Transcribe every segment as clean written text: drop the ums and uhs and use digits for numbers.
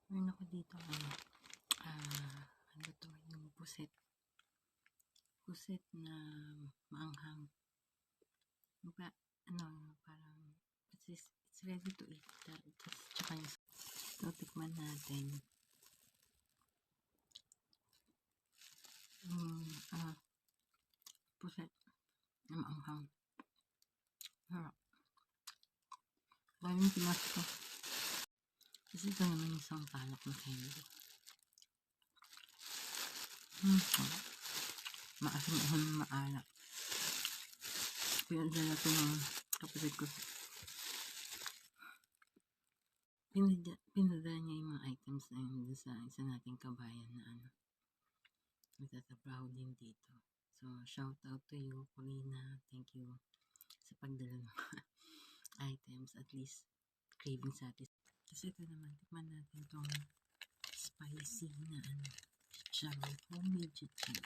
Meron ako dito, ano to, yung pusit. Pusit na maanghang. Parang, it's ready to eat. Tsaka yung, so, tikman natin. Pusit na maanghang. Harap. Dahil yung pinas ko. Kasi ito naman isang palak na candy. Maasim-ahon maalak. Pinadala ito ng kapatid ko. Pinadala niya yung mga items na yun sa isa nating kabayan na nagtatrabaho din dito. So, shout out to you, Corina. Thank you sa pagdala ng items. At least, craving satisfied. Kasi ito naman, tikman natin itong spicy na chicharon. Homemade chicharon.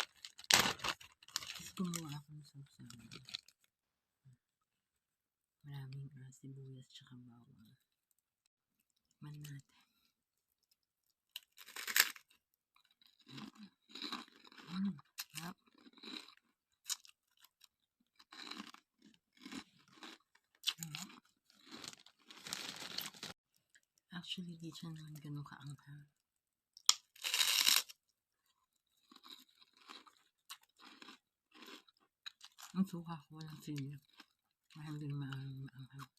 Tapos gumawa ako ng sausawan. Maraming sibuyas tsaka bawang. Tikman natin. Yep. Actually, di siya naman ganun kaanghang. Ang suka ko walang sili. Mahal din maanghang.